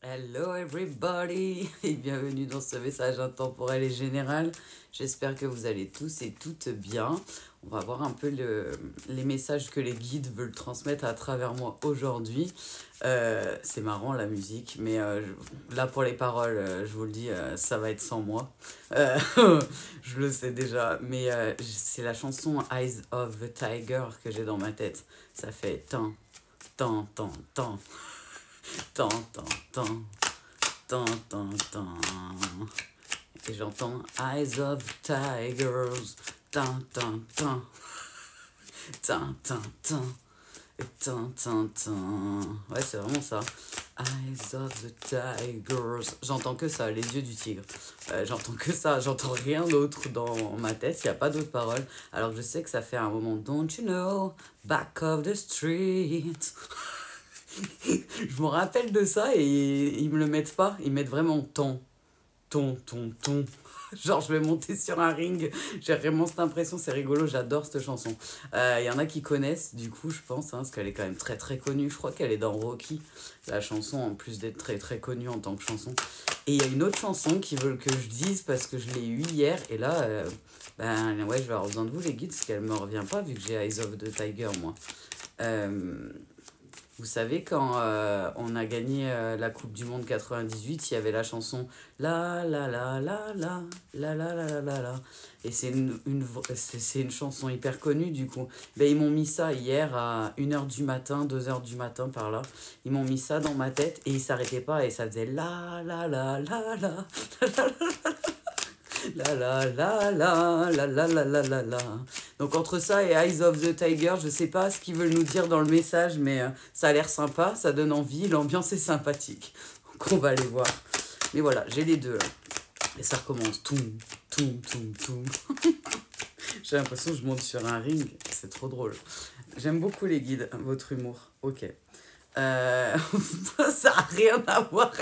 Hello everybody et bienvenue dans ce message intemporel et général. J'espère que vous allez tous et toutes bien. On va voir un peu les messages que les guides veulent transmettre à travers moi aujourd'hui. C'est marrant la musique, mais là pour les paroles, je vous le dis, ça va être sans moi. Je le sais déjà, mais c'est la chanson Eyes of the Tiger que j'ai dans ma tête. Ça fait tant, tant, tant, tant. Tant, tant, tant, tant, tant, tant. Et j'entends Eyes of Tigers. Tant, tant, tant. Tant, tant, tant. Et tant, tant, tant. Ouais, c'est vraiment ça. Eyes of the Tigers. J'entends que ça, les yeux du tigre. J'entends que ça, j'entends rien d'autre dans ma tête, il n'y a pas d'autres paroles. Alors je sais que ça fait un moment. Don't you know, back of the street. Je me rappelle de ça et ils me le mettent pas. Ils mettent vraiment ton. Genre, je vais monter sur un ring. J'ai vraiment cette impression, c'est rigolo, j'adore cette chanson. Y en a qui connaissent, du coup, je pense, hein, parce qu'elle est quand même très très connue. Je crois qu'elle est dans Rocky, la chanson, en plus d'être très très connue en tant que chanson. Et il y a une autre chanson qui veulent que je dise parce que je l'ai eue hier. Et là, ouais, je vais avoir besoin de vous, les guides, parce qu'elle me revient pas vu que j'ai Eyes of the Tiger, moi. Vous savez, quand on a gagné la Coupe du Monde 98, il y avait la chanson La la la la la la la la la la la. Et c'est une chanson hyper connue du coup. Ben, ils m'ont mis ça hier à 1h du matin, 2h du matin par là. Ils m'ont mis ça dans ma tête et ils s'arrêtaient pas et ça faisait la la la la la la la la la la la la la la la. Donc entre ça et Eyes of the Tiger, je sais pas ce qu'ils veulent nous dire dans le message, mais ça a l'air sympa, ça donne envie, l'ambiance est sympathique. Donc on va aller voir. Mais voilà, j'ai les deux là. Et ça recommence. Toum, toum, toum, toum. J'ai l'impression que je monte sur un ring, c'est trop drôle. J'aime beaucoup les guides, votre humour. Ok. Ça n'a rien à voir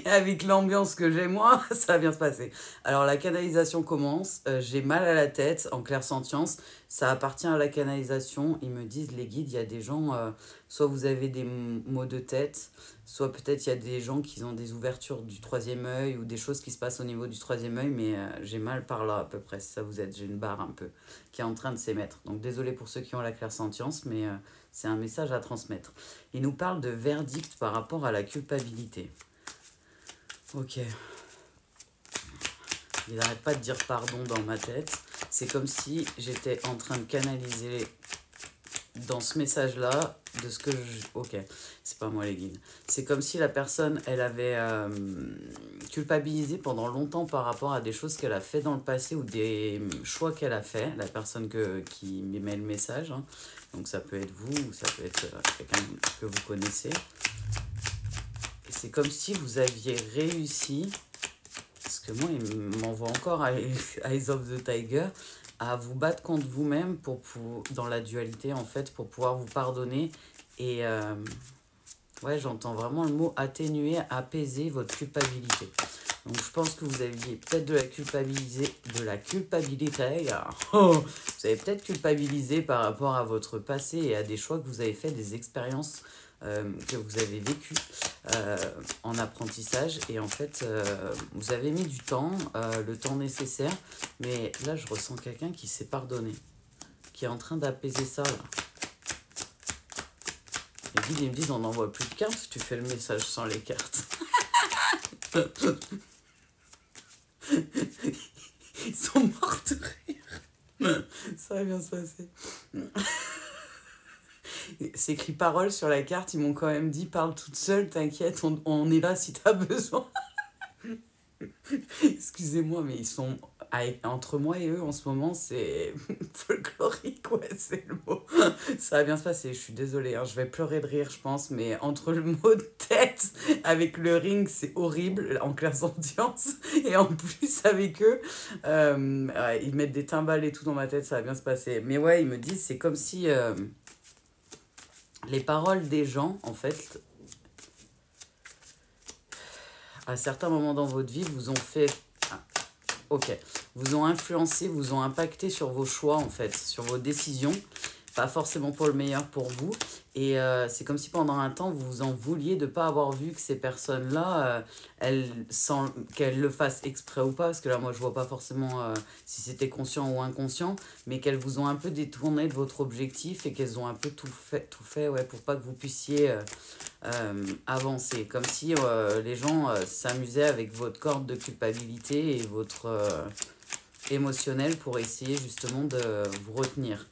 avec l'ambiance que j'ai moi, ça va bien se passer. Alors la canalisation commence, j'ai mal à la tête en clairsentience, ça appartient à la canalisation, ils me disent les guides, il y a des gens, soit vous avez des maux de tête, soit peut-être il y a des gens qui ont des ouvertures du troisième œil ou des choses qui se passent au niveau du troisième œil, mais j'ai mal par là à peu près, si ça vous aide, j'ai une barre un peu qui est en train de s'émettre. Donc désolé pour ceux qui ont la clairsentience, mais c'est un message à transmettre. Il nous parle de verdict par rapport à la culpabilité. Ok. Il n'arrête pas de dire pardon dans ma tête. C'est comme si j'étais en train de canaliser dans ce message-là de ce que je... Ok, c'est pas moi les guides. C'est comme si la personne, elle avait culpabilisé pendant longtemps par rapport à des choses qu'elle a fait dans le passé ou des choix qu'elle a fait, la personne qui m'émet le message. Hein. Donc ça peut être vous ou ça peut être quelqu'un que vous connaissez. Et c'est comme si vous aviez réussi, parce que moi, il m'envoie encore à Eyes of the Tiger, à vous battre contre vous-même dans la dualité, en fait, pour pouvoir vous pardonner. Et ouais, j'entends vraiment le mot atténuer, apaiser votre culpabilité. Donc je pense que vous aviez peut-être de la culpabilité. Oh, vous avez peut-être culpabilisé par rapport à votre passé et à des choix que vous avez fait, des expériences que vous avez vécues en apprentissage. Et en fait, vous avez mis du temps, le temps nécessaire. Mais là, je ressens quelqu'un qui s'est pardonné, qui est en train d'apaiser ça. Là. Les guides, ils me disent, on n'envoie plus de cartes si tu fais le message sans les cartes. Ils sont morts de rire. Ça va bien se passer. C'est écrit parole sur la carte. Ils m'ont quand même dit parle toute seule, t'inquiète, on est là si t'as besoin. Excusez-moi, mais ils sont... Entre moi et eux, en ce moment, c'est folklorique, ouais, c'est le mot. Ça va bien se passer, je suis désolée, hein, je vais pleurer de rire, je pense, mais entre le mot de tête avec le ring, c'est horrible, en clairsentience, et en plus, avec eux, ouais, ils mettent des timbales et tout dans ma tête, ça va bien se passer. Mais ouais, ils me disent, c'est comme si les paroles des gens, en fait, à certains moments dans votre vie, vous ont fait... Ok, vous ont influencé, vous ont impacté sur vos choix, en fait, sur vos décisions. pas forcément pour le meilleur pour vous. Et c'est comme si pendant un temps, vous en vouliez de ne pas avoir vu que ces personnes-là, sans qu'elles le fassent exprès ou pas, parce que là, moi, je vois pas forcément si c'était conscient ou inconscient, mais qu'elles vous ont un peu détourné de votre objectif et qu'elles ont un peu tout fait ouais, pour pas que vous puissiez avancer. Comme si les gens s'amusaient avec votre corde de culpabilité et votre émotionnel pour essayer justement de vous retenir.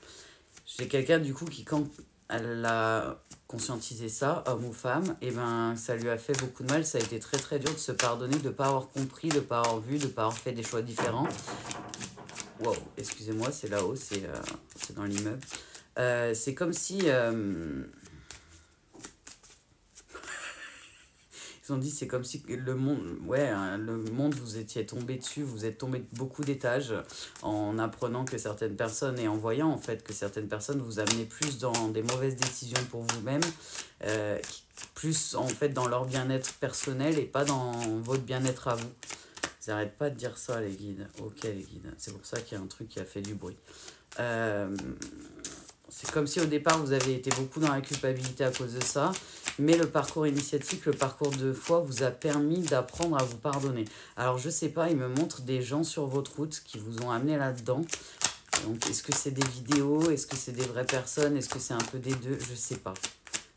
J'ai quelqu'un du coup qui, quand elle a conscientisé ça, homme ou femme, et ben ça lui a fait beaucoup de mal. Ça a été très très dur de se pardonner, de ne pas avoir compris, de ne pas avoir vu, de ne pas avoir fait des choix différents. Wow, excusez-moi, c'est là-haut, c'est dans l'immeuble. C'est comme si... ils ont dit c'est comme si le monde, ouais, hein, le monde vous étiez tombé dessus, vous êtes tombé de beaucoup d'étages en apprenant que certaines personnes et en voyant en fait que certaines personnes vous amenaient plus dans des mauvaises décisions pour vous-même, plus en fait dans leur bien-être personnel et pas dans votre bien-être à vous. Ils n'arrêtent pas de dire ça les guides. Ok les guides, c'est pour ça qu'il y a un truc qui a fait du bruit. C'est comme si au départ vous avez été beaucoup dans la culpabilité à cause de ça, mais le parcours initiatique, le parcours de foi vous a permis d'apprendre à vous pardonner. Alors je sais pas, il me montre des gens sur votre route qui vous ont amené là-dedans. Donc est-ce que c'est des vidéos, est-ce que c'est des vraies personnes, est-ce que c'est un peu des deux, je sais pas.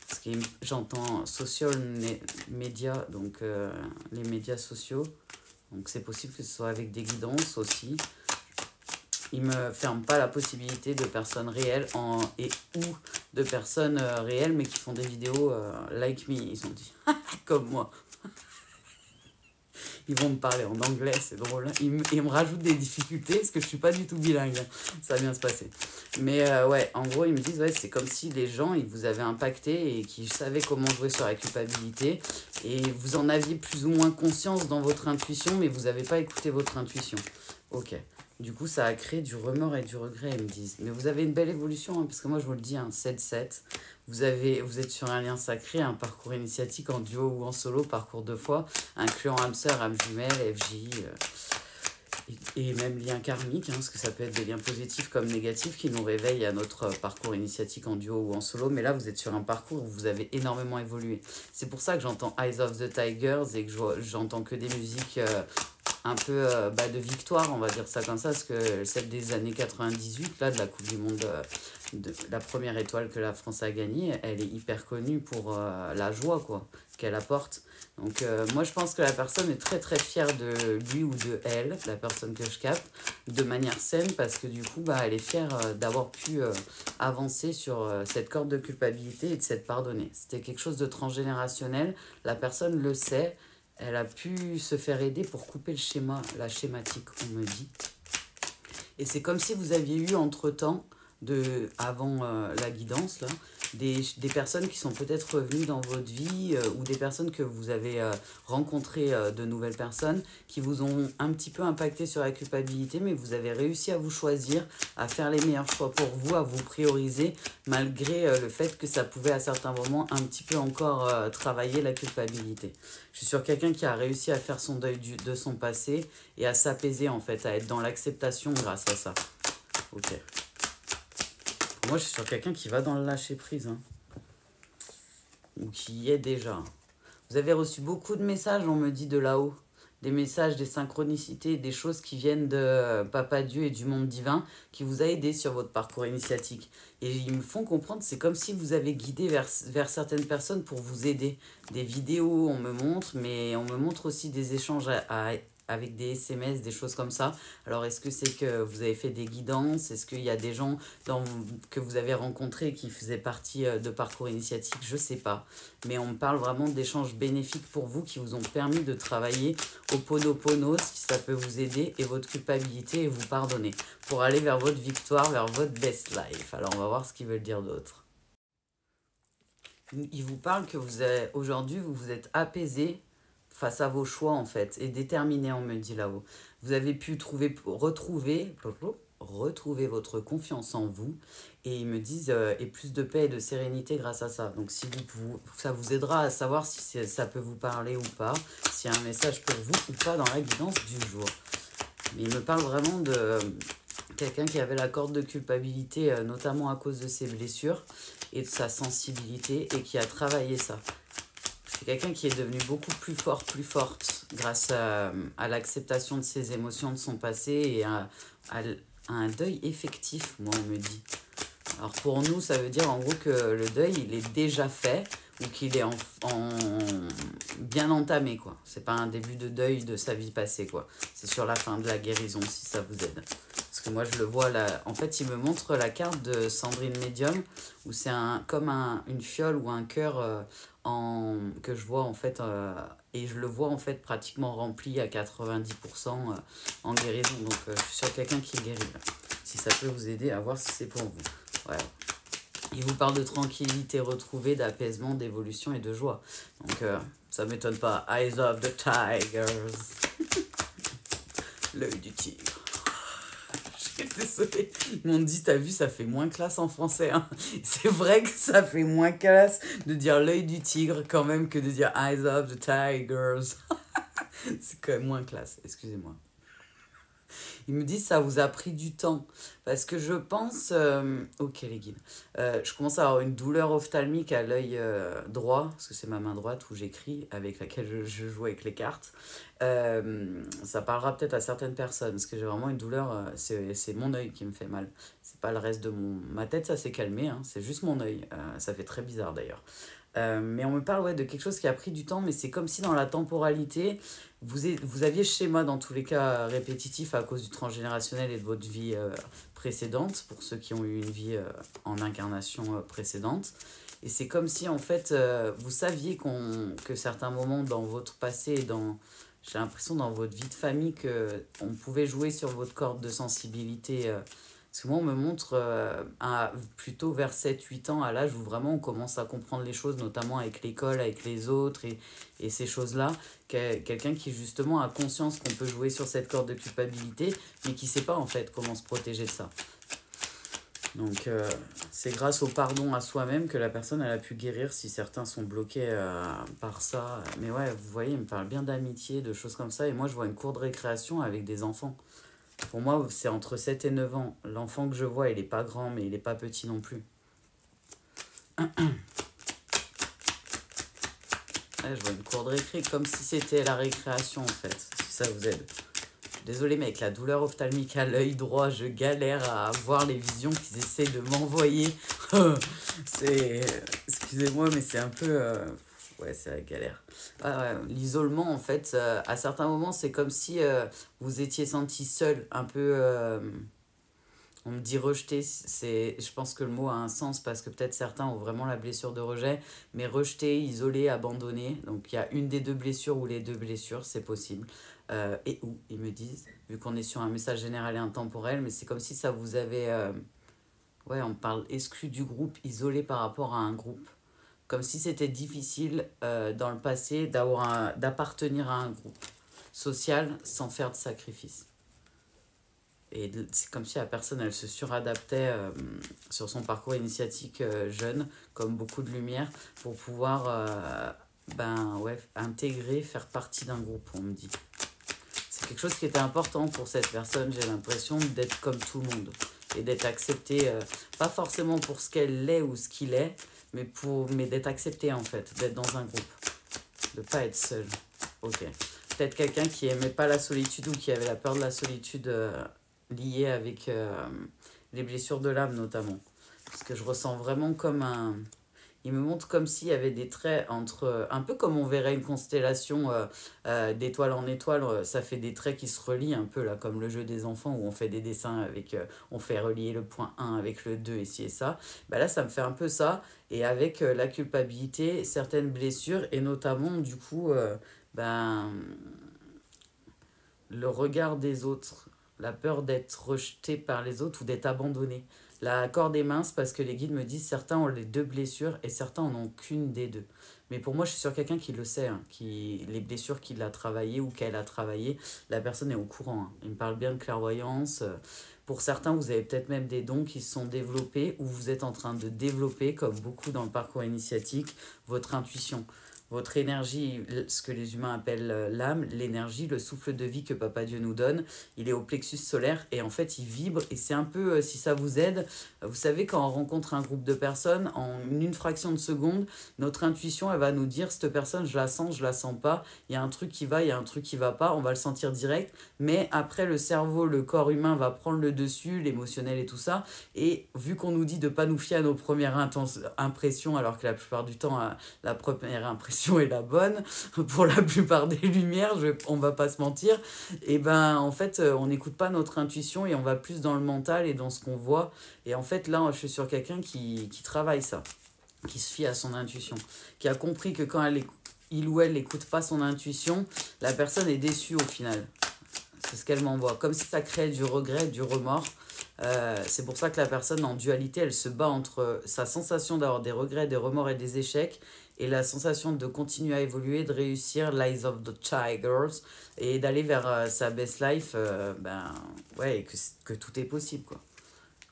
Parce que j'entends social médias, donc les médias sociaux. Donc c'est possible que ce soit avec des guidances aussi. Ils ne me ferment pas la possibilité de personnes réelles ou de personnes réelles, mais qui font des vidéos like me, ils ont dit, comme moi. Ils vont me parler en anglais, c'est drôle. Ils me rajoutent des difficultés, parce que je ne suis pas du tout bilingue. Ça va bien se passer. Mais ouais, en gros, ils me disent, ouais, c'est comme si les gens, ils vous avaient impacté et qu'ils savaient comment jouer sur la culpabilité. Et vous en aviez plus ou moins conscience dans votre intuition, mais vous n'avez pas écouté votre intuition. Ok. Du coup, ça a créé du remords et du regret, ils me disent. Mais vous avez une belle évolution, hein, parce que moi, je vous le dis, 7-7. Vous êtes sur un lien sacré, un parcours initiatique en duo ou en solo, parcours 2 fois, incluant âme sœur, âme jumelle, FJ, et même lien karmique, hein, parce que ça peut être des liens positifs comme négatifs qui nous réveillent à notre parcours initiatique en duo ou en solo. Mais là, vous êtes sur un parcours où vous avez énormément évolué. C'est pour ça que j'entends Eyes of the Tigers et que j'entends que des musiques... un peu de victoire, on va dire ça comme ça, parce que celle des années 98, là, de la Coupe du Monde, de la première étoile que la France a gagnée, elle est hyper connue pour la joie, quoi, qu'elle apporte. Donc, moi, je pense que la personne est très, très fière de lui ou de elle, la personne que je capte, de manière saine, parce que du coup, elle est fière d'avoir pu avancer sur cette corde de culpabilité et de s'être pardonnée. C'était quelque chose de transgénérationnel, la personne le sait. Elle a pu se faire aider pour couper le schéma, la schématique, on me dit. Et c'est comme si vous aviez eu entre-temps, avant la guidance, là, des personnes qui sont peut-être revenues dans votre vie ou des personnes que vous avez rencontrées, de nouvelles personnes qui vous ont un petit peu impacté sur la culpabilité, mais vous avez réussi à vous choisir, à faire les meilleurs choix pour vous, à vous prioriser, malgré le fait que ça pouvait à certains moments un petit peu encore travailler la culpabilité. Je suis sur quelqu'un qui a réussi à faire son deuil de son passé et à s'apaiser en fait, à être dans l'acceptation grâce à ça. Ok. Moi, je suis sur quelqu'un qui va dans le lâcher-prise, hein, ou qui y est déjà. Vous avez reçu beaucoup de messages, on me dit, de là-haut. Des messages, des synchronicités, des choses qui viennent de Papa Dieu et du monde divin, qui vous a aidé sur votre parcours initiatique. Et ils me font comprendre, c'est comme si vous avez guidé vers certaines personnes pour vous aider. Des vidéos, on me montre, mais on me montre aussi des échanges avec des SMS, des choses comme ça. Alors, est-ce que c'est que vous avez fait des guidances? Est-ce qu'il y a des gens que vous avez rencontrés qui faisaient partie de parcours initiatique? Je ne sais pas. Mais on me parle vraiment d'échanges bénéfiques pour vous qui vous ont permis de travailler au Ponopono, si ça peut vous aider, et votre culpabilité et vous pardonner pour aller vers votre victoire, vers votre best life. Alors, on va voir ce qu'ils veulent dire d'autre. Ils vous parlent que aujourd'hui, vous vous êtes apaisé face à vos choix en fait, et déterminé, on me dit là-haut. Vous avez pu retrouver votre confiance en vous, et ils me disent et plus de paix et de sérénité grâce à ça. Donc si ça vous aidera à savoir si ça peut vous parler ou pas, s'il y a un message pour vous ou pas dans la guidance du jour. Mais il me parle vraiment quelqu'un qui avait la corde de culpabilité, notamment à cause de ses blessures et de sa sensibilité, et qui a travaillé ça. C'est quelqu'un qui est devenu beaucoup plus fort, plus forte, grâce à l'acceptation de ses émotions, de son passé, et à un deuil effectif, moi on me dit. Alors pour nous, ça veut dire en gros que le deuil, il est déjà fait, ou qu'il est bien entamé, quoi. C'est pas un début de deuil de sa vie passée, quoi. C'est sur la fin de la guérison, si ça vous aide. Parce que moi, je le vois là. En fait, il me montre la carte de Sandrine Medium, où c'est comme une fiole ou un cœur que je vois, en fait, et je le vois, en fait, pratiquement rempli à 90% en guérison. Donc, je suis sur quelqu'un qui guérit, là. Si ça peut vous aider à voir si c'est pour vous. Ouais. Il vous parle de tranquillité retrouvée, d'apaisement, d'évolution et de joie. Donc, ça ne m'étonne pas. Eyes of the Tigers. L'œil du tigre. Je suis désolée. Ils m'ont dit, t'as vu, ça fait moins classe en français. Hein. C'est vrai que ça fait moins classe de dire l'œil du tigre quand même que de dire Eyes of the Tigers. C'est quand même moins classe, excusez-moi. Ils me disent ça vous a pris du temps. Parce que je pense... ok les guides. Je commence à avoir une douleur ophtalmique à l'œil droit. Parce que c'est ma main droite où j'écris, avec laquelle je joue avec les cartes. Ça parlera peut-être à certaines personnes. Parce que j'ai vraiment une douleur... c'est mon œil qui me fait mal. C'est pas le reste de ma tête, ça s'est calmé. Hein, c'est juste mon œil. Ça fait très bizarre d'ailleurs. Mais on me parle de quelque chose qui a pris du temps, mais c'est comme si dans la temporalité, vous aviez ce schéma dans tous les cas répétitif à cause du transgénérationnel et de votre vie précédente, pour ceux qui ont eu une vie en incarnation précédente. Et c'est comme si en fait, vous saviez que certains moments dans votre passé, j'ai l'impression dans votre vie de famille, qu'on pouvait jouer sur votre corde de sensibilité. Parce que moi, on me montre plutôt vers 7-8 ans, à l'âge où vraiment on commence à comprendre les choses, notamment avec l'école, avec les autres et ces choses-là. Quelqu'un qui justement a conscience qu'on peut jouer sur cette corde de culpabilité, mais qui ne sait pas en fait comment se protéger de ça. Donc c'est grâce au pardon à soi-même que la personne elle a pu guérir si certains sont bloqués par ça. Mais ouais, vous voyez, il me parle bien d'amitié, de choses comme ça. Et moi, je vois une cour de récréation avec des enfants. Pour moi, c'est entre 7 et 9 ans. L'enfant que je vois, il n'est pas grand, mais il n'est pas petit non plus. Ouais, je vois une cour de récré comme si c'était la récréation, en fait, si ça vous aide. Désolé, mais avec la douleur ophtalmique à l'œil droit, je galère à voir les visions qu'ils essaient de m'envoyer. Excusez-moi, mais c'est un peu... Ouais, c'est la galère. L'isolement, en fait, à certains moments, c'est comme si vous étiez senti seul, un peu... on me dit rejeté, je pense que le mot a un sens parce que peut-être certains ont vraiment la blessure de rejet, mais rejeté, isolé, abandonné. Donc il y a une des deux blessures ou les deux blessures, c'est possible. Et où, ils me disent, vu qu'on est sur un message général et intemporel, mais c'est comme si ça vous avait... ouais, on parle exclu du groupe, isolé par rapport à un groupe. Comme si c'était difficile dans le passé d'appartenir à un groupe social sans faire de sacrifice. Et c'est comme si la personne, elle se suradaptait sur son parcours initiatique jeune, comme beaucoup de lumière, pour pouvoir intégrer, faire partie d'un groupe, on me dit. C'est quelque chose qui était important pour cette personne, j'ai l'impression d'être comme tout le monde. Et d'être acceptée, pas forcément pour ce qu'elle est ou ce qu'il est, mais d'être acceptée en fait, d'être dans un groupe. De pas être seule. Ok. Peut-être quelqu'un qui aimait pas la solitude ou qui avait la peur de la solitude liée avec les blessures de l'âme notamment. Parce que je ressens vraiment comme un... Il me montre comme s'il y avait des traits entre... un peu comme on verrait une constellation d'étoile en étoile, ça fait des traits qui se relient un peu là, comme le jeu des enfants où on fait des dessins avec... on fait relier le point 1 avec le 2 ici et ça. Bah là, ça me fait un peu ça. Et avec la culpabilité, certaines blessures et notamment du coup, le regard des autres. La peur d'être rejeté par les autres ou d'être abandonné. La corde est mince parce que les guides me disent certains ont les deux blessures et certains en ont qu'une des deux. Mais pour moi, je suis sur quelqu'un qui le sait, hein, les blessures qu'il a travaillées ou qu'elle a travaillées, la personne est au courant. Hein. Il me parle bien de clairvoyance. Pour certains, vous avez peut-être même des dons qui se sont développés ou vous êtes en train de développer, comme beaucoup dans le parcours initiatique, votre intuition. votre énergie, ce que les humains appellent l'âme, l'énergie, le souffle de vie que Papa Dieu nous donne, il est au plexus solaire et en fait il vibre et c'est un peu, si ça vous aide, vous savez quand on rencontre un groupe de personnes, en une fraction de seconde, notre intuition elle va nous dire cette personne je la sens pas, il y a un truc qui va, il y a un truc qui va pas, on va le sentir direct, mais après le cerveau, le corps humain va prendre le dessus, l'émotionnel et tout ça, et vu qu'on nous dit de pas nous fier à nos premières impressions alors que la plupart du temps la première impression est la bonne pour la plupart des lumières, on va pas se mentir, et ben en fait on n'écoute pas notre intuition et on va plus dans le mental et dans ce qu'on voit, et en fait là je suis sur quelqu'un qui travaille ça, qui se fie à son intuition, qui a compris que quand il ou elle n'écoute pas son intuition, la personne est déçue au final. C'est ce qu'elle m'envoie, comme si ça créait du regret, du remords. C'est pour ça que la personne en dualité, elle se bat entre sa sensation d'avoir des regrets, des remords et des échecs et la sensation de continuer à évoluer, de réussir l'Eyes of the Tigers et d'aller vers sa best life, ouais, que tout est possible, quoi.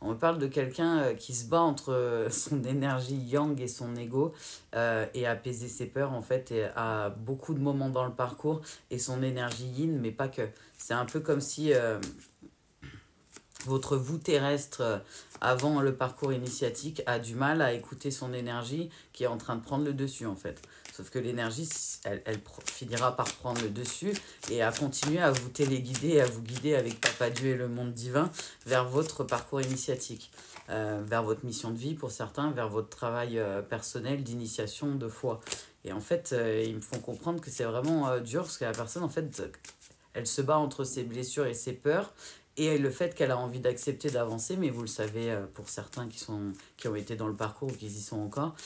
On me parle de quelqu'un qui se bat entre son énergie yang et son ego et apaiser ses peurs, en fait, et à beaucoup de moments dans le parcours, et son énergie yin, mais pas que. C'est un peu comme si votre vous terrestre avant le parcours initiatique a du mal à écouter son énergie qui est en train de prendre le dessus, en fait. Sauf que l'énergie, elle finira par prendre le dessus et à continuer à vous téléguider, à vous guider avec Papa Dieu et le monde divin vers votre parcours initiatique, vers votre mission de vie pour certains, vers votre travail personnel d'initiation, de foi. Et en fait, ils me font comprendre que c'est vraiment dur parce que la personne, en fait, elle se bat entre ses blessures et ses peurs. Et le fait qu'elle a envie d'accepter d'avancer, mais vous le savez, pour certains qui ont été dans le parcours ou qui y sont encore,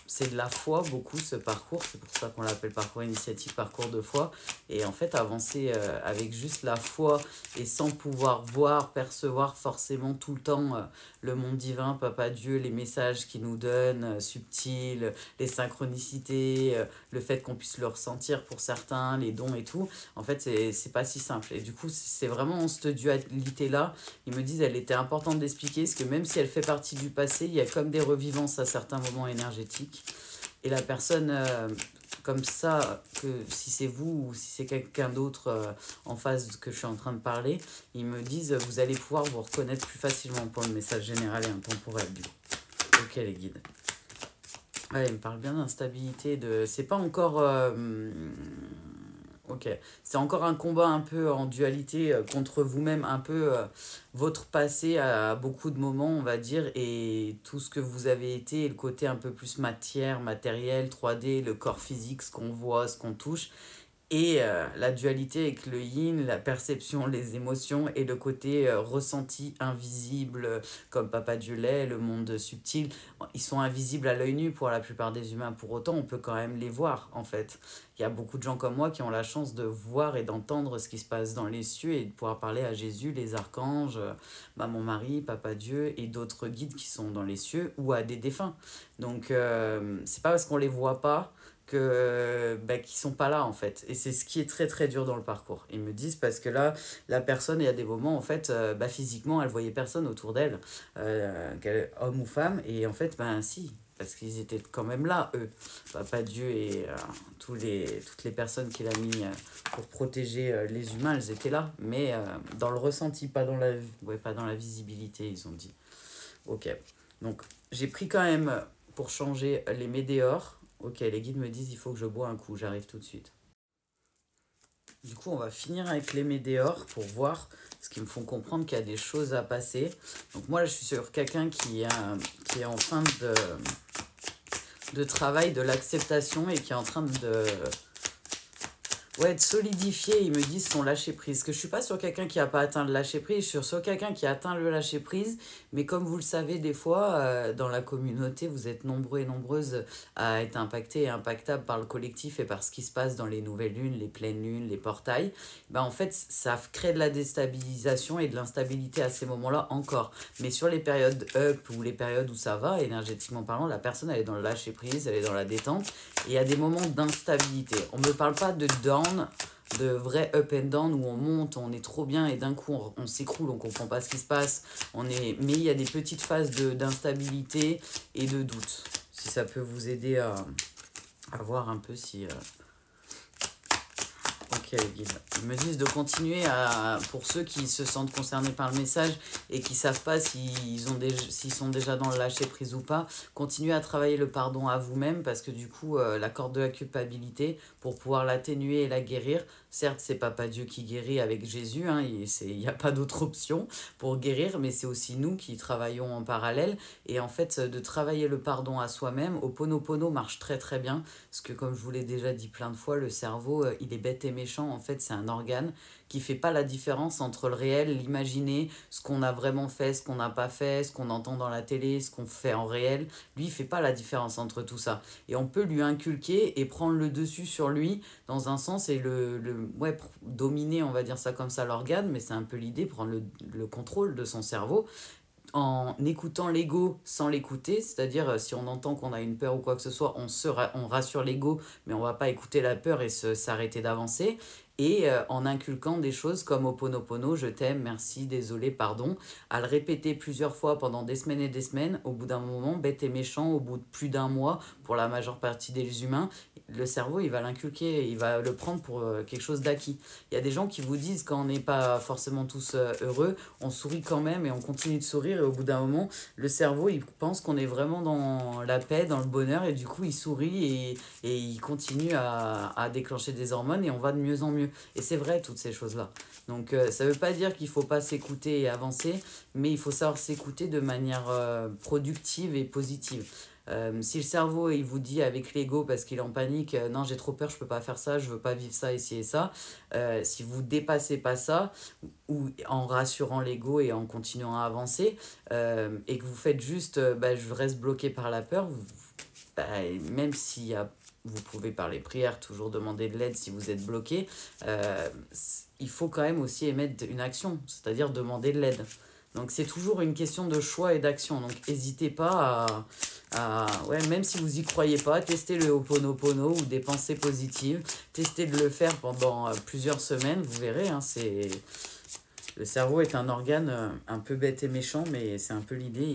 c'est de la foi beaucoup ce parcours, c'est pour ça qu'on l'appelle parcours initiatique, parcours de foi. Et en fait, avancer avec juste la foi et sans pouvoir voir, percevoir forcément tout le temps le monde divin, Papa Dieu, les messages qu'il nous donne, subtils, les synchronicités, le fait qu'on puisse le ressentir pour certains, les dons et tout, en fait, c'est pas si simple. Et du coup, c'est vraiment cette dualité-là, ils me disent, elle était importante d'expliquer, parce que même si elle fait partie du passé, il y a comme des revivances à certains moments énergétiques. Et la personne, comme ça, que si c'est vous ou si c'est quelqu'un d'autre en face de ce que je suis en train de parler, ils me disent, vous allez pouvoir vous reconnaître plus facilement pour le message général et intemporel. Du coup. Ok, les guides. Ouais, il me parle bien d'instabilité, c'est pas encore... Ok, c'est encore un combat un peu en dualité contre vous-même, un peu votre passé à beaucoup de moments, on va dire, et tout ce que vous avez été, et le côté un peu plus matière, matériel, 3D, le corps physique, ce qu'on voit, ce qu'on touche, et la dualité avec le yin, la perception, les émotions, et le côté ressenti, invisible, comme Papa Dieu l'est, le monde subtil. Ils sont invisibles à l'œil nu pour la plupart des humains, pour autant on peut quand même les voir, en fait. Il y a beaucoup de gens comme moi qui ont la chance de voir et d'entendre ce qui se passe dans les cieux et de pouvoir parler à Jésus, les archanges, mon mari, Papa Dieu et d'autres guides qui sont dans les cieux ou à des défunts. Donc c'est pas parce qu'on les voit pas qui sont pas là, en fait, et c'est ce qui est très très dur dans le parcours. Ils me disent parce que là la personne, il y a des moments en fait physiquement elle voyait personne autour d'elle, homme ou femme, et en fait si, parce qu'ils étaient quand même là, eux, Papa Dieu et toutes les personnes qu'il a mis pour protéger les humains, elles étaient là, mais dans le ressenti, pas dans la visibilité, ils ont dit. Ok, donc j'ai pris quand même pour changer les météores. Ok, les guides me disent il faut que je bois un coup, j'arrive tout de suite. Du coup, on va finir avec les météores pour voir, ce qui me font comprendre qu'il y a des choses à passer. Donc moi, je suis sur quelqu'un qui est en train de travail de l'acceptation et qui est en train de solidifier, ils me disent, son lâcher-prise. Que je suis pas sur quelqu'un qui n'a pas atteint le lâcher-prise, je suis sur quelqu'un qui a atteint le lâcher-prise, mais comme vous le savez, des fois, dans la communauté, vous êtes nombreux et nombreuses à être impactés et impactables par le collectif et par ce qui se passe dans les nouvelles lunes, les pleines lunes, les portails. En fait, ça crée de la déstabilisation et de l'instabilité à ces moments-là encore. Mais sur les périodes up ou les périodes où ça va, énergétiquement parlant, la personne, elle est dans le lâcher-prise, elle est dans la détente, et il y a des moments d'instabilité. On ne me parle pas de down, de vrai up and down où on monte, on est trop bien et d'un coup on s'écroule, on comprend pas ce qui se passe, mais il y a des petites phases d'instabilité et de doute, si ça peut vous aider À voir un peu si... Ok, les guides. Ils me disent de continuer à, pour ceux qui se sentent concernés par le message et qui ne savent pas s'ils sont déjà dans le lâcher prise ou pas, continuez à travailler le pardon à vous-même parce que du coup, la corde de la culpabilité, pour pouvoir l'atténuer et la guérir, certes, c'est Papa Dieu qui guérit avec Jésus, hein, il n'y a pas d'autre option pour guérir, mais c'est aussi nous qui travaillons en parallèle. Et en fait, de travailler le pardon à soi-même, Ho'oponopono marche très très bien parce que comme je vous l'ai déjà dit plein de fois, le cerveau, il est bête et méchant. En fait, c'est un organe qui fait pas la différence entre le réel, l'imaginé, ce qu'on a vraiment fait, ce qu'on n'a pas fait, ce qu'on entend dans la télé, ce qu'on fait en réel. Lui, il fait pas la différence entre tout ça. Et on peut lui inculquer et prendre le dessus sur lui dans un sens et dominer, on va dire ça comme ça, l'organe, mais c'est un peu l'idée, prendre le contrôle de son cerveau en écoutant l'ego sans l'écouter, c'est-à-dire si on entend qu'on a une peur ou quoi que ce soit, on rassure l'ego, mais on va pas écouter la peur et s'arrêter d'avancer. Et en inculquant des choses comme Ho'oponopono, je t'aime, merci, désolé, pardon, à le répéter plusieurs fois pendant des semaines et des semaines, au bout d'un moment, bête et méchant, au bout de plus d'un mois, pour la majeure partie des humains, le cerveau, il va l'inculquer, il va le prendre pour quelque chose d'acquis. Il y a des gens qui vous disent, quand on n'est pas forcément tous heureux, on sourit quand même et on continue de sourire et au bout d'un moment, le cerveau, il pense qu'on est vraiment dans la paix, dans le bonheur et du coup, il sourit et il continue à déclencher des hormones et on va de mieux en mieux. Et c'est vrai, toutes ces choses-là. Donc, ça ne veut pas dire qu'il ne faut pas s'écouter et avancer, mais il faut savoir s'écouter de manière productive et positive. Si le cerveau il vous dit avec l'ego parce qu'il est en panique, non j'ai trop peur, je peux pas faire ça, je veux pas vivre ça, ici et ça, si vous dépassez pas ça, ou en rassurant l'ego et en continuant à avancer, et que vous faites juste, je reste bloqué par la peur, bah, même si vous pouvez par les prières toujours demander de l'aide si vous êtes bloqué, il faut quand même aussi émettre une action, c'est-à-dire demander de l'aide. Donc c'est toujours une question de choix et d'action. Donc n'hésitez pas même si vous y croyez pas, testez le Ho'oponopono ou des pensées positives. Testez de le faire pendant plusieurs semaines, vous verrez. Hein, le cerveau est un organe un peu bête et méchant, mais c'est un peu l'idée.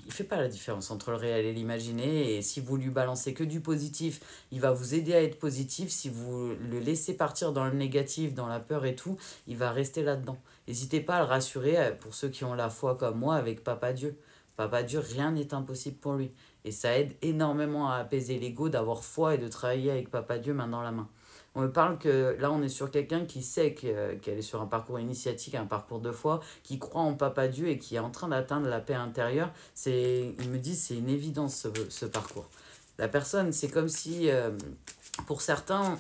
Il fait pas la différence entre le réel et l'imaginé. Et si vous lui balancez que du positif, il va vous aider à être positif. Si vous le laissez partir dans le négatif, dans la peur et tout, il va rester là-dedans. N'hésitez pas à le rassurer, pour ceux qui ont la foi comme moi, avec Papa Dieu. Papa Dieu, rien n'est impossible pour lui. Et ça aide énormément à apaiser l'ego, d'avoir foi et de travailler avec Papa Dieu main dans la main. On me parle que là, on est sur quelqu'un qui sait qu'elle est sur un parcours initiatique, un parcours de foi, qui croit en Papa Dieu et qui est en train d'atteindre la paix intérieure. Ils me disent c'est une évidence ce parcours. La personne, c'est comme si, pour certains,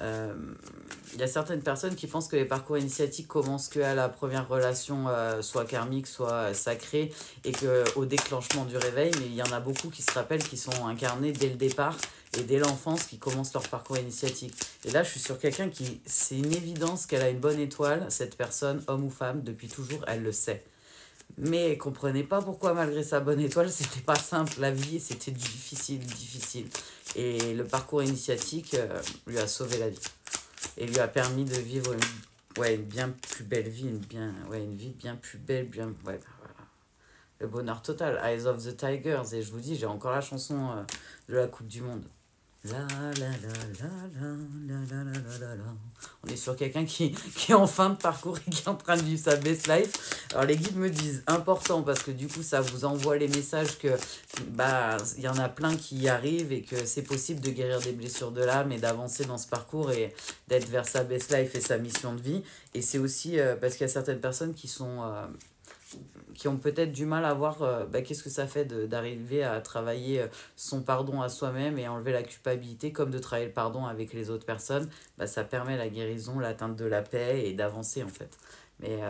y a certaines personnes qui pensent que les parcours initiatiques commencent qu'à la première relation, soit karmique, soit sacrée, et qu'au déclenchement du réveil, mais il y en a beaucoup qui se rappellent qui sont incarnés dès le départ et dès l'enfance qui commencent leur parcours initiatique. Et là, je suis sur quelqu'un qui, c'est une évidence qu'elle a une bonne étoile, cette personne, homme ou femme, depuis toujours, elle le sait. Mais elle ne comprenait pas pourquoi, malgré sa bonne étoile, c'était pas simple. La vie, c'était difficile. Et le parcours initiatique lui a sauvé la vie. Et lui a permis de vivre une bien plus belle vie, une vie bien plus belle, voilà. Le bonheur total, Eyes of the Tigers. Et je vous dis, j'ai encore la chanson de la Coupe du Monde. La la la la la la la la la la. On est sur quelqu'un qui est en fin de parcours et qui est en train de vivre sa best life. Alors les guides me disent important parce que du coup ça vous envoie les messages que il y en a plein qui y arrivent et que c'est possible de guérir des blessures de l'âme et d'avancer dans ce parcours et d'être vers sa best life et sa mission de vie. Et c'est aussi parce qu'il y a certaines personnes qui ont peut-être du mal à voir qu'est-ce que ça fait d'arriver à travailler son pardon à soi-même et enlever la culpabilité, comme de travailler le pardon avec les autres personnes, ça permet la guérison, l'atteinte de la paix et d'avancer en fait. Mais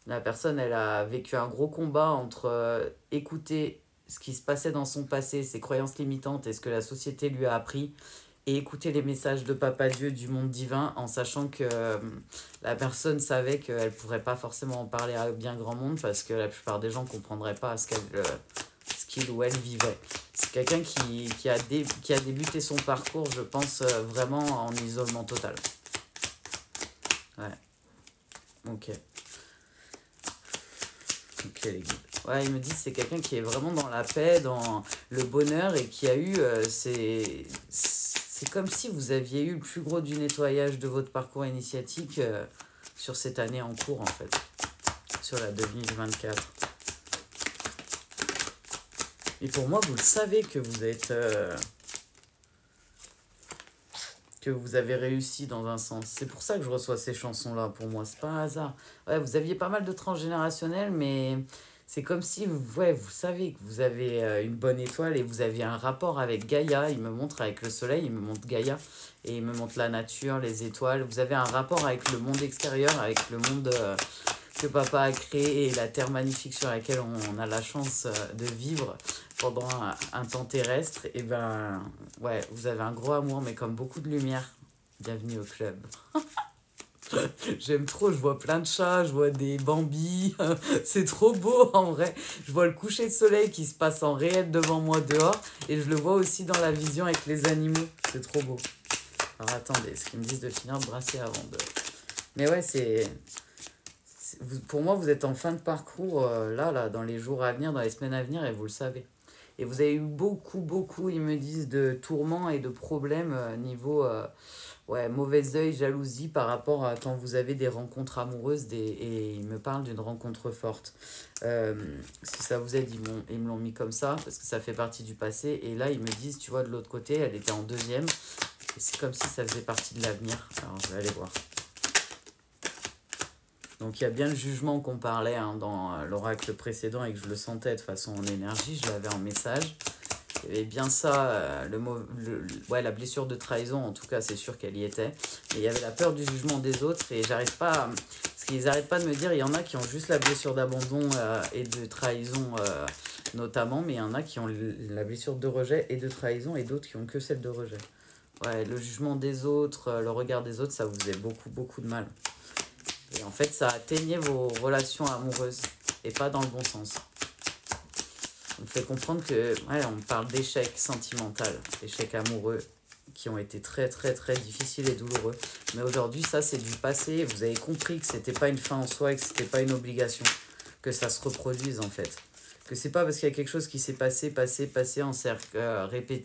la personne, elle a vécu un gros combat entre écouter ce qui se passait dans son passé, ses croyances limitantes et ce que la société lui a appris, et écouter les messages de Papa Dieu, du monde divin, en sachant que la personne savait qu'elle ne pourrait pas forcément en parler à bien grand monde parce que la plupart des gens ne comprendraient pas ce qu'il ou elle vivait. C'est quelqu'un qui a débuté son parcours, je pense, vraiment en isolement total. Ouais. Ok. Ok les guides. Ouais, ils me disent c'est quelqu'un qui est vraiment dans la paix, dans le bonheur et qui a eu... c'est comme si vous aviez eu le plus gros du nettoyage de votre parcours initiatique sur cette année en cours, en fait. Sur la 2024. Et pour moi, vous le savez que vous êtes... que vous avez réussi dans un sens. C'est pour ça que je reçois ces chansons-là, pour moi. C'est pas un hasard. Ouais, vous aviez pas mal de transgénérationnels, mais c'est comme si, ouais, vous savez que vous avez une bonne étoile et vous aviez un rapport avec Gaïa. Il me montre avec le soleil, il me montre Gaïa, et il me montre la nature, les étoiles. Vous avez un rapport avec le monde extérieur, avec le monde que papa a créé et la terre magnifique sur laquelle on a la chance de vivre pendant un temps terrestre. Et ben, ouais, vous avez un gros amour, mais comme beaucoup de lumière. Bienvenue au club. J'aime trop, je vois plein de chats, je vois des bambis, c'est trop beau en vrai. Je vois le coucher de soleil qui se passe en réel devant moi dehors et je le vois aussi dans la vision avec les animaux, c'est trop beau. Alors attendez, est-ce qu'ils me disent de finir de brasser avant de... Mais ouais, pour moi, vous êtes en fin de parcours là, dans les jours à venir, dans les semaines à venir et vous le savez. Et vous avez eu beaucoup, ils me disent, de tourments et de problèmes niveau... ouais, mauvais œil, jalousie par rapport à quand vous avez des rencontres amoureuses et ils me parlent d'une rencontre forte. Si ça vous aide, ils me l'ont mis comme ça parce que ça fait partie du passé. Et là, ils me disent, tu vois, de l'autre côté, elle était en deuxième. Et c'est comme si ça faisait partie de l'avenir. Alors, je vais aller voir. Donc, il y a bien le jugement qu'on parlait dans l'oracle précédent et que je le sentais de façon en énergie. Je l'avais en message. Il y avait bien ça, ouais, la blessure de trahison, en tout cas, c'est sûr qu'elle y était. Mais il y avait la peur du jugement des autres et j'arrive pas... Parce qu'ils n'arrêtent pas de me dire, il y en a qui ont juste la blessure d'abandon et de trahison notamment, mais il y en a qui ont la blessure de rejet et de trahison et d'autres qui ont que celle de rejet. Ouais, le jugement des autres, le regard des autres, ça vous faisait beaucoup de mal. Et en fait, ça atteignait vos relations amoureuses et pas dans le bon sens. On fait comprendre que, ouais, on parle d'échecs sentimental, d'échecs amoureux qui ont été très difficiles et douloureux. Mais aujourd'hui, ça, c'est du passé. Vous avez compris que c'était pas une fin en soi et que c'était pas une obligation que ça se reproduise, en fait. Que c'est pas parce qu'il y a quelque chose qui s'est passé en cercle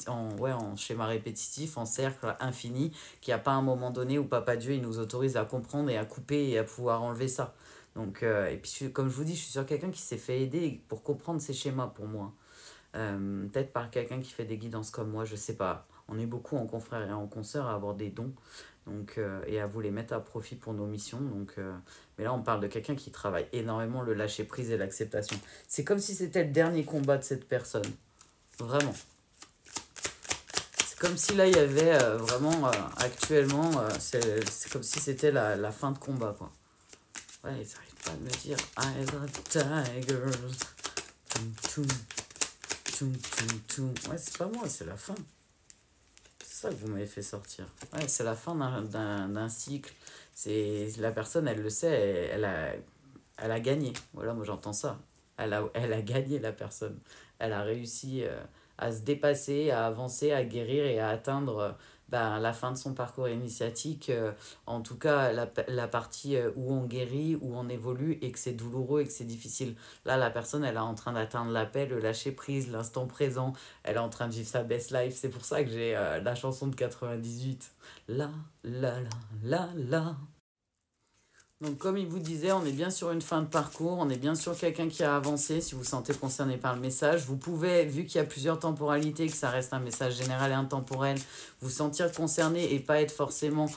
en schéma répétitif, en cercle infini, qu'il n'y a pas un moment donné où Papa Dieu il nous autorise à comprendre et à couper et à pouvoir enlever ça. Donc, et puis, comme je vous dis, je suis sur quelqu'un qui s'est fait aider pour comprendre ces schémas pour moi. Peut-être par quelqu'un qui fait des guidances comme moi, je sais pas. On est beaucoup en confrères et en consoeurs à avoir des dons donc, et à vous les mettre à profit pour nos missions. Donc, mais là, on parle de quelqu'un qui travaille énormément le lâcher-prise et l'acceptation. C'est comme si c'était le dernier combat de cette personne. Vraiment. C'est comme si là, il y avait vraiment, actuellement, c'est comme si c'était la fin de combat, quoi. Ouais, ils n'arrivent pas à me dire I love tigers. Ouais, c'est pas moi, c'est la fin. C'est ça que vous m'avez fait sortir. Ouais, c'est la fin d'un cycle. C'est la personne, elle le sait, elle a gagné. Voilà, moi j'entends ça. Elle a gagné, la personne. Elle a réussi à se dépasser, à avancer, à guérir et à atteindre la fin de son parcours initiatique. En tout cas, la partie où on guérit, où on évolue et que c'est douloureux et que c'est difficile. Là, la personne, elle est en train d'atteindre la paix, le lâcher prise, l'instant présent. Elle est en train de vivre sa best life. C'est pour ça que j'ai la chanson de 98. La, la, la, la, la. Donc comme il vous disait, on est bien sur une fin de parcours, on est bien sur quelqu'un qui a avancé, si vous vous sentez concerné par le message. Vous pouvez, vu qu'il y a plusieurs temporalités, que ça reste un message général et intemporel, vous sentir concerné et pas être forcément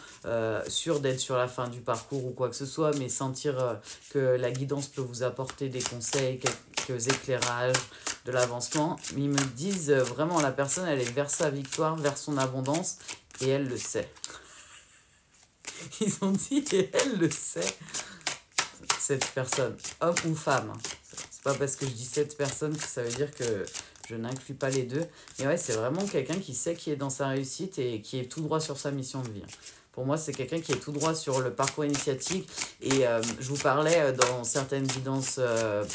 sûr d'être sur la fin du parcours ou quoi que ce soit, mais sentir que la guidance peut vous apporter des conseils, quelques éclairages, de l'avancement. Mais ils me disent vraiment, la personne, elle est vers sa victoire, vers son abondance, et elle le sait. Ils ont dit et elle le sait, cette personne, homme ou femme. C'est pas parce que je dis cette personne que ça veut dire que je n'inclus pas les deux. Mais ouais, c'est vraiment quelqu'un qui sait qui est dans sa réussite et qui est tout droit sur sa mission de vie. Pour moi, c'est quelqu'un qui est tout droit sur le parcours initiatique. Et je vous parlais dans certaines guidances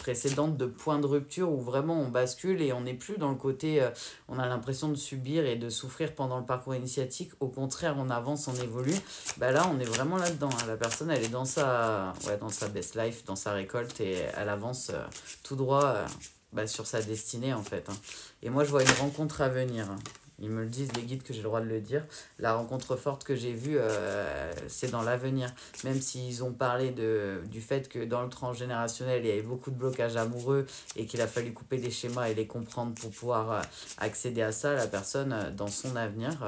précédentes de points de rupture où vraiment on bascule et on n'est plus dans le côté, on a l'impression de subir et de souffrir pendant le parcours initiatique. Au contraire, on avance, on évolue. Bah là, on est vraiment là-dedans, hein. La personne, elle est dans dans sa best life, dans sa récolte et elle avance tout droit sur sa destinée en fait, hein. Et moi, je vois une rencontre à venir, hein. Ils me le disent, les guides, que j'ai le droit de le dire. La rencontre forte que j'ai vue, c'est dans l'avenir. Même s'ils ont parlé du fait que dans le transgénérationnel, il y avait beaucoup de blocages amoureux et qu'il a fallu couper les schémas et les comprendre pour pouvoir accéder à ça, la personne, dans son avenir,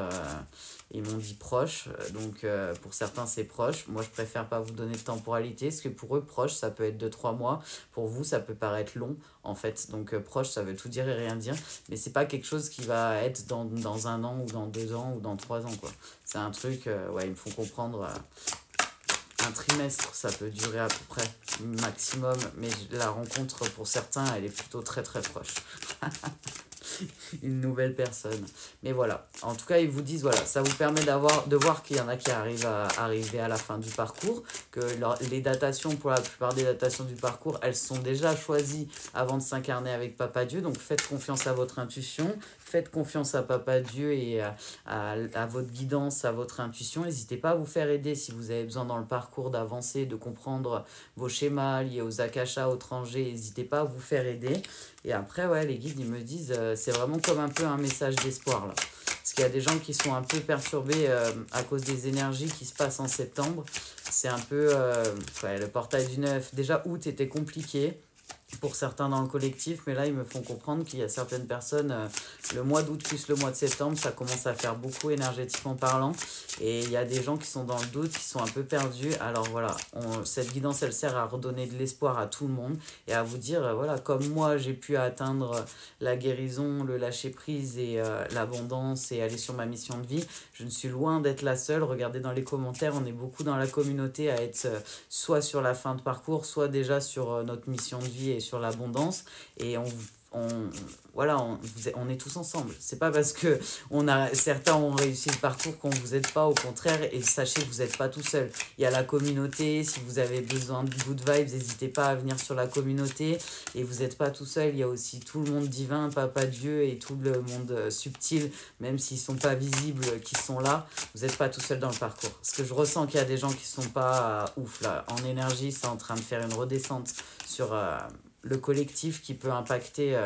ils m'ont dit proche. Donc, pour certains, c'est proche. Moi, je préfère pas vous donner de temporalité, parce que pour eux, proche, ça peut être 2 3 mois. Pour vous, ça peut paraître long, en fait. Donc, proche, ça veut tout dire et rien dire. Mais c'est pas quelque chose qui va être dans 1 an ou dans 2 ans ou dans 3 ans, quoi. C'est un truc, ils me font comprendre, un trimestre, ça peut durer à peu près, maximum. Mais la rencontre, pour certains, elle est plutôt très très proche. Une nouvelle personne. Mais voilà, en tout cas, ils vous disent, voilà, ça vous permet de voir qu'il y en a qui arrivent à arriver à la fin du parcours, que les datations, pour la plupart des datations du parcours, elles sont déjà choisies avant de s'incarner avec Papa Dieu. Donc faites confiance à votre intuition, faites confiance à Papa Dieu et à votre guidance, à votre intuition. N'hésitez pas à vous faire aider si vous avez besoin dans le parcours d'avancer, de comprendre vos schémas liés aux akashas, aux étrangers. N'hésitez pas à vous faire aider. Et après, ouais, les guides, ils me disent, c'est vraiment comme un peu un message d'espoir, là. Parce qu'il y a des gens qui sont un peu perturbés à cause des énergies qui se passent en septembre. C'est un peu le portail du 9. Déjà, août était compliqué pour certains dans le collectif, mais là, ils me font comprendre qu'il y a certaines personnes, le mois d'août plus le mois de septembre, ça commence à faire beaucoup énergétiquement parlant. Et il y a des gens qui sont dans le doute, qui sont un peu perdus. Alors voilà, cette guidance, elle sert à redonner de l'espoir à tout le monde et à vous dire, voilà, comme moi, j'ai pu atteindre la guérison, le lâcher-prise et l'abondance et aller sur ma mission de vie, je ne suis loin d'être la seule. Regardez dans les commentaires, on est beaucoup dans la communauté à être soit sur la fin de parcours, soit déjà sur notre mission de vie et sur l'abondance. Et on est tous ensemble. C'est pas parce que certains ont réussi le parcours qu'on vous aide pas, au contraire. Et sachez que vous n'êtes pas tout seul. Il y a la communauté. Si vous avez besoin de good vibes, n'hésitez pas à venir sur la communauté. Et vous n'êtes pas tout seul. Il y a aussi tout le monde divin, Papa Dieu et tout le monde subtil, même s'ils sont pas visibles, qui sont là. Vous n'êtes pas tout seul dans le parcours. Parce que je ressens qu'il y a des gens qui sont pas ouf là. En énergie, c'est en train de faire une redescente sur le collectif qui peut impacter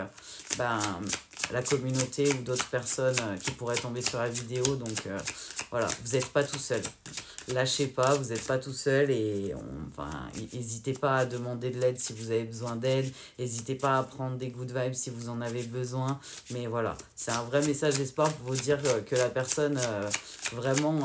la communauté ou d'autres personnes qui pourraient tomber sur la vidéo. Donc voilà, vous n'êtes pas tout seul. Lâchez pas, vous n'êtes pas tout seul et n'hésitez pas à demander de l'aide si vous avez besoin d'aide. N'hésitez pas à prendre des good vibes si vous en avez besoin. Mais voilà, c'est un vrai message d'espoir pour vous dire que la personne, vraiment,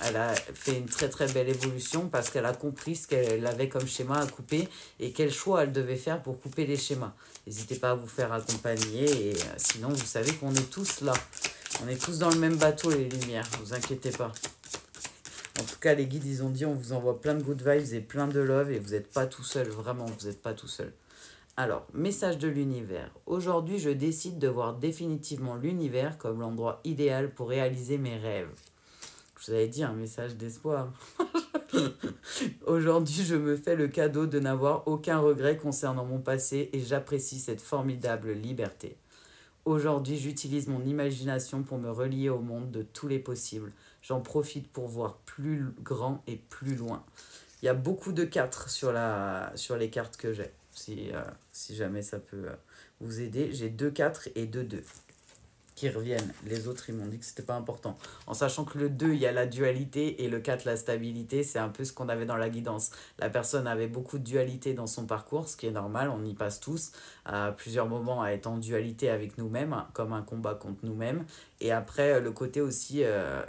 elle a fait une très très belle évolution parce qu'elle a compris ce qu'elle avait comme schéma à couper et quel choix elle devait faire pour couper les schémas. N'hésitez pas à vous faire accompagner et sinon vous savez qu'on est tous là. On est tous dans le même bateau, les lumières, vous inquiétez pas. En tout cas, les guides, ils ont dit, on vous envoie plein de good vibes et plein de love et vous n'êtes pas tout seul, vraiment, vous n'êtes pas tout seul. Alors, message de l'univers. Aujourd'hui, je décide de voir définitivement l'univers comme l'endroit idéal pour réaliser mes rêves. Je vous avais dit, un message d'espoir. Aujourd'hui, je me fais le cadeau de n'avoir aucun regret concernant mon passé et j'apprécie cette formidable liberté. Aujourd'hui, j'utilise mon imagination pour me relier au monde de tous les possibles. J'en profite pour voir plus grand et plus loin. Il y a beaucoup de 4 sur les cartes que j'ai, si jamais ça peut vous aider. J'ai 2 4 et 2 2 qui reviennent. Les autres, ils m'ont dit que c'était pas important. En sachant que le 2, il y a la dualité et le 4, la stabilité. C'est un peu ce qu'on avait dans la guidance. La personne avait beaucoup de dualité dans son parcours, ce qui est normal. On y passe tous à plusieurs moments à être en dualité avec nous-mêmes, comme un combat contre nous-mêmes. Et après, le côté aussi,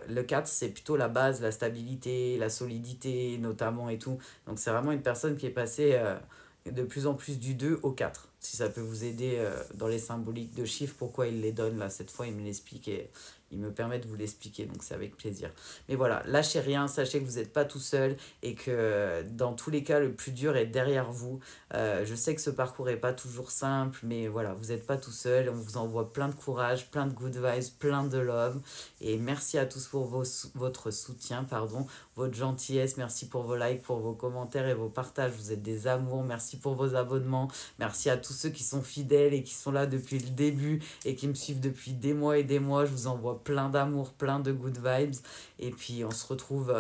le 4, c'est plutôt la base, la stabilité, la solidité, notamment et tout. Donc, c'est vraiment une personne qui est passée de plus en plus du 2 au 4. Si ça peut vous aider dans les symboliques de chiffres, pourquoi il les donne là, cette fois, il me l'explique et il me permet de vous l'expliquer, donc c'est avec plaisir. Mais voilà, lâchez rien, sachez que vous n'êtes pas tout seul et que dans tous les cas, le plus dur est derrière vous. Je sais que ce parcours n'est pas toujours simple, mais voilà, vous n'êtes pas tout seul. On vous envoie plein de courage, plein de good vibes, plein de love. Et merci à tous pour votre soutien, votre gentillesse. Merci pour vos likes, pour vos commentaires et vos partages. Vous êtes des amours. Merci pour vos abonnements. Merci à tous ceux qui sont fidèles et qui sont là depuis le début et qui me suivent depuis des mois et des mois. Je vous envoie plein d'amour, plein de good vibes. Et puis on se retrouve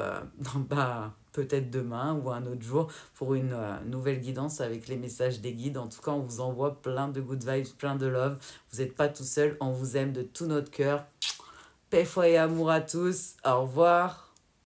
peut-être demain ou un autre jour pour une nouvelle guidance avec les messages des guides. En tout cas, on vous envoie plein de good vibes, plein de love. Vous n'êtes pas tout seul, on vous aime de tout notre cœur. Paix, foi et amour à tous. Au revoir.